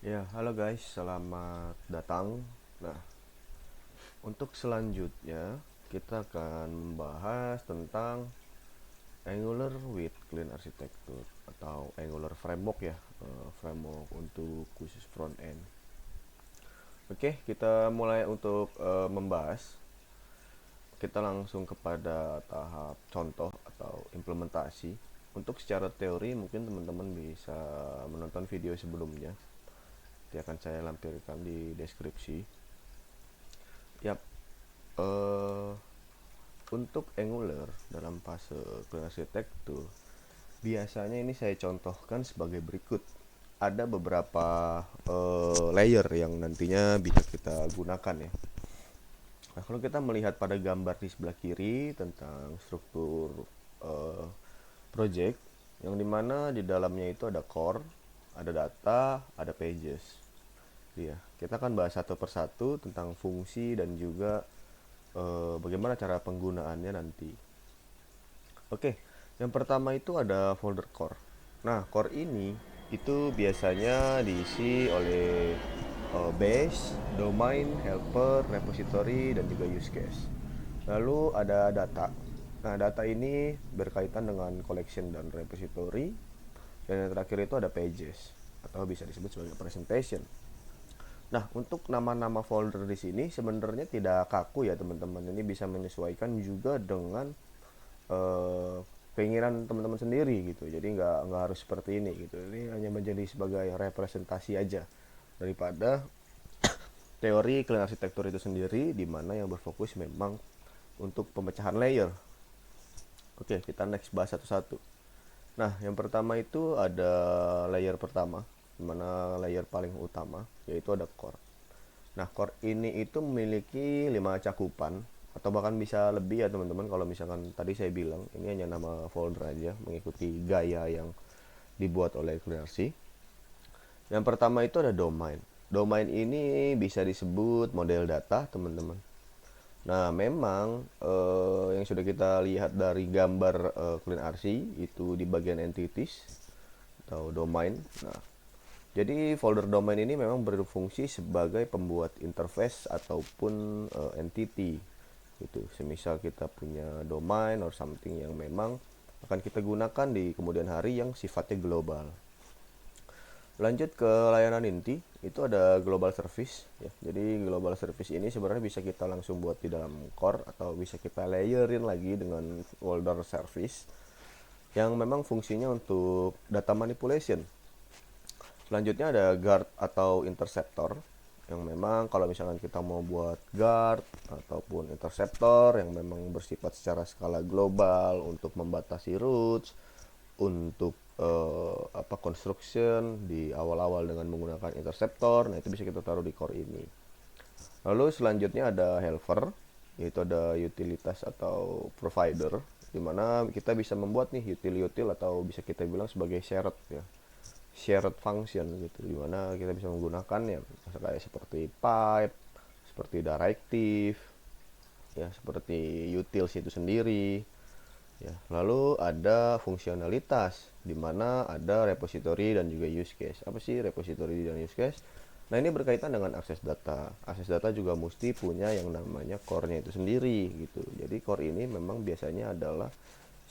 Ya, halo guys, selamat datang. Nah, untuk selanjutnya kita akan membahas tentang Angular with Clean Architecture atau Angular Framework ya, framework untuk khusus front end. Oke, kita mulai untuk membahas. Kita langsung kepada tahap contoh atau implementasi. Untuk secara teori mungkin teman-teman bisa menonton video sebelumnya. Nanti akan saya lampirkan di deskripsi. Yap, eh untuk Angular dalam fase clean architecture biasanya ini saya contohkan sebagai berikut. Ada beberapa layer yang nantinya bisa kita gunakan ya. Nah, kalau kita melihat pada gambar di sebelah kiri tentang struktur eh, project, yang dimana di dalamnya itu ada core, ada data, ada pages. Iya, kita akan bahas satu persatu tentang fungsi dan juga bagaimana cara penggunaannya nanti. Oke, yang pertama itu ada folder core. Nah, core ini itu biasanya diisi oleh base, domain, helper, repository, dan juga use case. Lalu ada data. Nah, data ini berkaitan dengan collection dan repository. Dan yang terakhir itu ada pages atau bisa disebut sebagai presentation. Nah, untuk nama-nama folder di sini sebenarnya tidak kaku ya teman-teman. Ini bisa menyesuaikan juga dengan eh, keinginan teman-teman sendiri gitu. Jadi nggak harus seperti ini gitu. Ini hanya menjadi sebagai representasi aja daripada teori clean arsitektur itu sendiri, di mana yang berfokus memang untuk pemecahan layer. Oke, kita next bahas satu-satu. Nah, yang pertama itu ada layer pertama, di mana layer paling utama yaitu ada core. Nah, core ini itu memiliki 5 cakupan atau bahkan bisa lebih ya teman-teman. Kalau misalkan tadi saya bilang ini hanya nama folder aja mengikuti gaya yang dibuat oleh Clearsy. Yang pertama itu ada domain. Domain ini bisa disebut model data teman-teman. Nah, memang yang sudah kita lihat dari gambar CleanRC itu di bagian entities atau domain. Nah, jadi folder domain ini memang berfungsi sebagai pembuat interface ataupun entity gitu. Semisal kita punya domain or something yang memang akan kita gunakan di kemudian hari yang sifatnya global. Lanjut ke layanan inti, itu ada global service ya. Jadi global service ini sebenarnya bisa kita langsung buat di dalam core atau bisa kita layerin lagi dengan folder service yang memang fungsinya untuk data manipulation. Selanjutnya ada guard atau interceptor yang memang kalau misalkan kita mau buat guard ataupun interceptor yang memang bersifat secara skala global untuk membatasi routes, untuk construction di awal-awal dengan menggunakan interceptor. Nah, itu bisa kita taruh di core ini. Lalu selanjutnya ada helper, yaitu ada utilitas atau provider, di mana kita bisa membuat nih util-util atau bisa kita bilang sebagai shared ya, shared function gitu, di mana kita bisa menggunakannya kayak seperti pipe, seperti directive, ya seperti utils itu sendiri. Ya, lalu ada fungsionalitas di mana ada repository dan juga use case. Apa sih repository dan use case? Nah, ini berkaitan dengan akses data. Akses data juga mesti punya yang namanya core-nya itu sendiri gitu. Jadi core ini memang biasanya adalah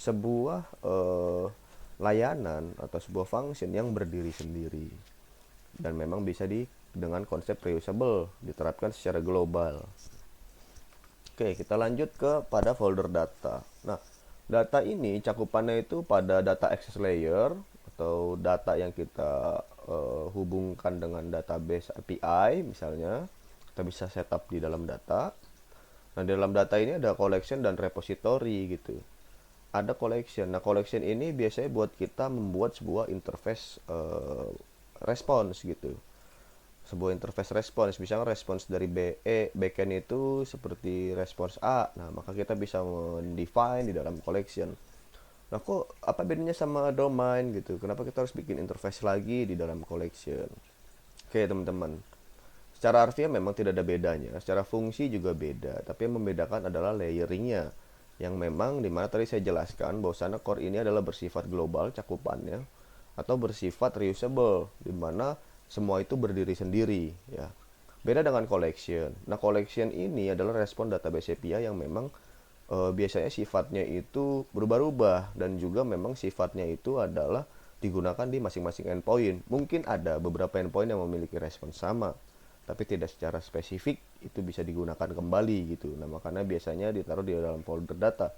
sebuah layanan atau sebuah function yang berdiri sendiri dan memang bisa dengan konsep reusable diterapkan secara global. Oke, kita lanjut ke pada folder data. Nah, data ini cakupannya itu pada data access layer atau data yang kita hubungkan dengan database API misalnya. Kita bisa setup di dalam data. Nah, di dalam data ini ada collection dan repository gitu. Ada collection. Nah, collection ini biasanya buat kita membuat sebuah interface response gitu, sebuah interface response. Misalnya response dari backend itu seperti response A. Nah, maka kita bisa mendefine di dalam collection. Nah, kok apa bedanya sama domain gitu? Kenapa kita harus bikin interface lagi di dalam collection? Oke, teman-teman. Secara harfiah memang tidak ada bedanya. Secara fungsi juga beda. Tapi yang membedakan adalah layeringnya. Yang memang dimana tadi saya jelaskan bahwa core ini adalah bersifat global cakupannya atau bersifat reusable, dimana semua itu berdiri sendiri ya. Beda dengan collection. Nah, collection ini adalah respon database API yang memang biasanya sifatnya itu berubah-ubah, dan juga memang sifatnya itu adalah digunakan di masing-masing endpoint. Mungkin ada beberapa endpoint yang memiliki respon sama, tapi tidak secara spesifik itu bisa digunakan kembali gitu. Nah, makanya biasanya ditaruh di dalam folder data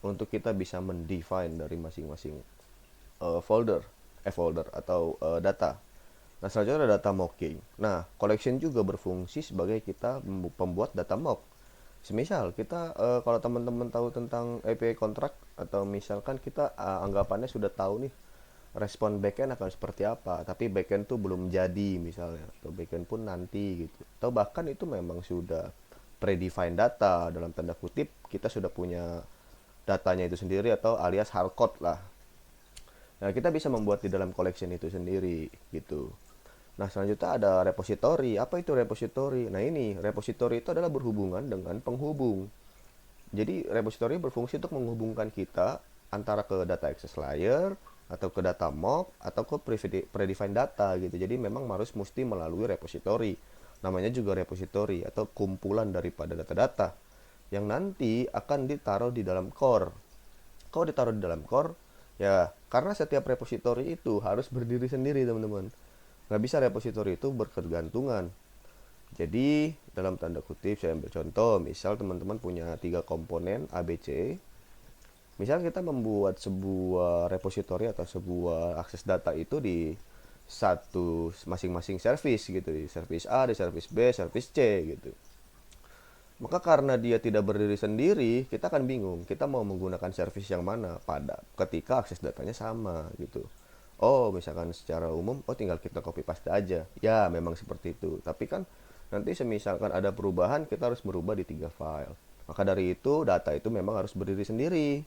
untuk kita bisa mendefine dari masing-masing folder atau data. Nah, selanjutnya ada data mocking. Nah, collection juga berfungsi sebagai kita pembuat data mock. Semisal kita kalau teman-teman tahu tentang API contract, atau misalkan kita anggapannya sudah tahu nih respon backend akan seperti apa, tapi backend tuh belum jadi misalnya, atau backend pun nanti gitu. Atau bahkan itu memang sudah predefined data, dalam tanda kutip kita sudah punya datanya itu sendiri, atau alias hardcode lah. Nah, kita bisa membuat di dalam collection itu sendiri gitu. Nah, selanjutnya ada repository. Apa itu repository? Nah, ini repository itu adalah berhubungan dengan penghubung. Jadi, repository berfungsi untuk menghubungkan kita antara ke data access layer, atau ke data mock, atau ke predefined data gitu. Jadi, memang harus mesti melalui repository. Namanya juga repository, atau kumpulan daripada data-data yang nanti akan ditaruh di dalam core. Kalau ditaruh di dalam core, ya karena setiap repository itu harus berdiri sendiri, teman-teman. Nggak bisa repository itu berkegantungan. Jadi dalam tanda kutip saya ambil contoh, misal teman-teman punya 3 komponen ABC. Misal kita membuat sebuah repository atau sebuah akses data itu di satu masing-masing service gitu, di service A, di service B, service C gitu. Maka karena dia tidak berdiri sendiri, kita akan bingung kita mau menggunakan service yang mana pada ketika akses datanya sama gitu. Oh, misalkan secara umum, oh tinggal kita copy paste aja. Ya, memang seperti itu. Tapi kan nanti semisalkan ada perubahan, kita harus merubah di 3 file. Maka dari itu, data itu memang harus berdiri sendiri.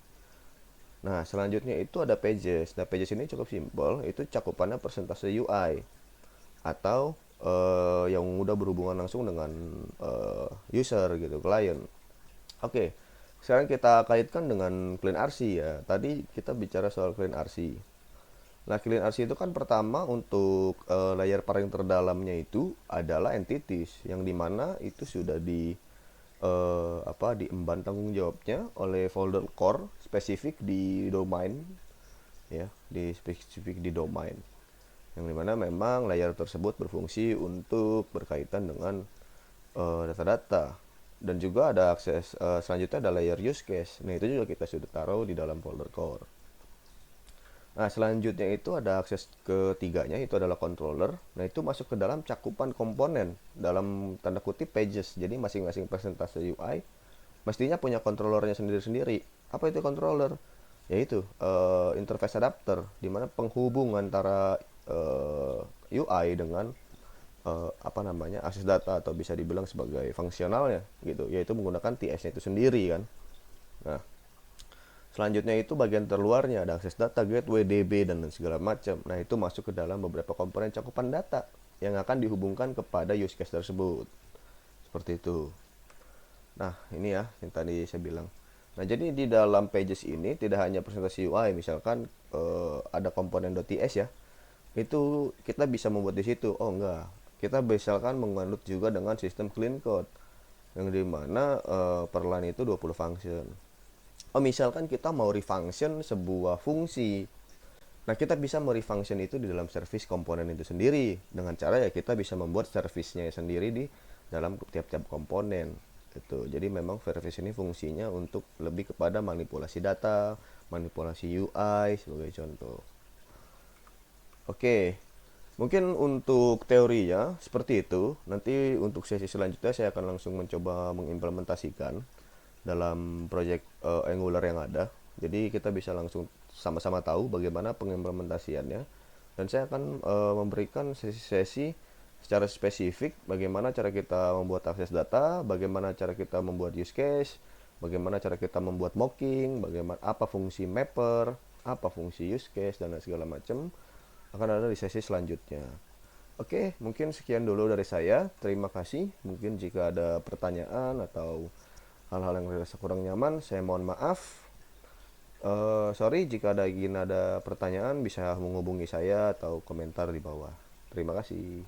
Nah, selanjutnya itu ada pages. Nah, pages ini cukup simpel. Itu cakupannya persentase UI. Atau yang udah berhubungan langsung dengan user gitu, klien. Oke, sekarang kita kaitkan dengan Clean RC ya. Tadi kita bicara soal Clean RC. Nah, Clean RC itu kan pertama untuk layer paling terdalamnya itu adalah entities, yang dimana itu sudah diemban tanggung jawabnya oleh folder core spesifik di domain ya, di spesifik di domain. Yang dimana memang layer tersebut berfungsi untuk berkaitan dengan data-data. Dan juga ada akses selanjutnya ada layer use case. Nah, itu juga kita sudah taruh di dalam folder core. Nah, selanjutnya itu ada akses ketiganya, itu adalah controller. Nah, itu masuk ke dalam cakupan komponen dalam tanda kutip pages. Jadi masing-masing presentase UI mestinya punya controllernya sendiri-sendiri. Apa itu controller? Yaitu interface adapter, di mana penghubung antara UI dengan akses data, atau bisa dibilang sebagai fungsionalnya gitu, yaitu menggunakan TS-nya itu sendiri kan. Nah, selanjutnya itu bagian terluarnya ada akses data, gateway, DB, dan segala macam. Nah, itu masuk ke dalam beberapa komponen cakupan data yang akan dihubungkan kepada use case tersebut. Seperti itu. Nah, ini ya yang tadi saya bilang. Nah, jadi di dalam pages ini tidak hanya presentasi UI, misalkan ada komponen .ts ya. Itu kita bisa membuat di situ. Oh, enggak. Kita misalkan menganut juga dengan sistem clean code, yang dimana per line itu 20 function. Oh, misalkan kita mau refunction sebuah fungsi. Nah, kita bisa merefunction itu di dalam service komponen itu sendiri. Dengan cara ya kita bisa membuat service-nya sendiri di dalam tiap-tiap komponen. Itu. Jadi memang service ini fungsinya untuk lebih kepada manipulasi data, manipulasi UI sebagai contoh. Oke. Mungkin untuk teorinya seperti itu. Nanti untuk sesi selanjutnya saya akan langsung mencoba mengimplementasikan dalam project Angular yang ada. Jadi kita bisa langsung sama-sama tahu bagaimana pengimplementasiannya. Dan saya akan memberikan sesi-sesi secara spesifik bagaimana cara kita membuat akses data, bagaimana cara kita membuat use case, bagaimana cara kita membuat mocking, bagaimana apa fungsi mapper, apa fungsi use case, dan segala macam akan ada di sesi selanjutnya. Oke, mungkin sekian dulu dari saya. Terima kasih. Mungkin jika ada pertanyaan atau hal-hal yang dirasa kurang nyaman, saya mohon maaf. Sorry jika ada pertanyaan, bisa menghubungi saya atau komentar di bawah. Terima kasih.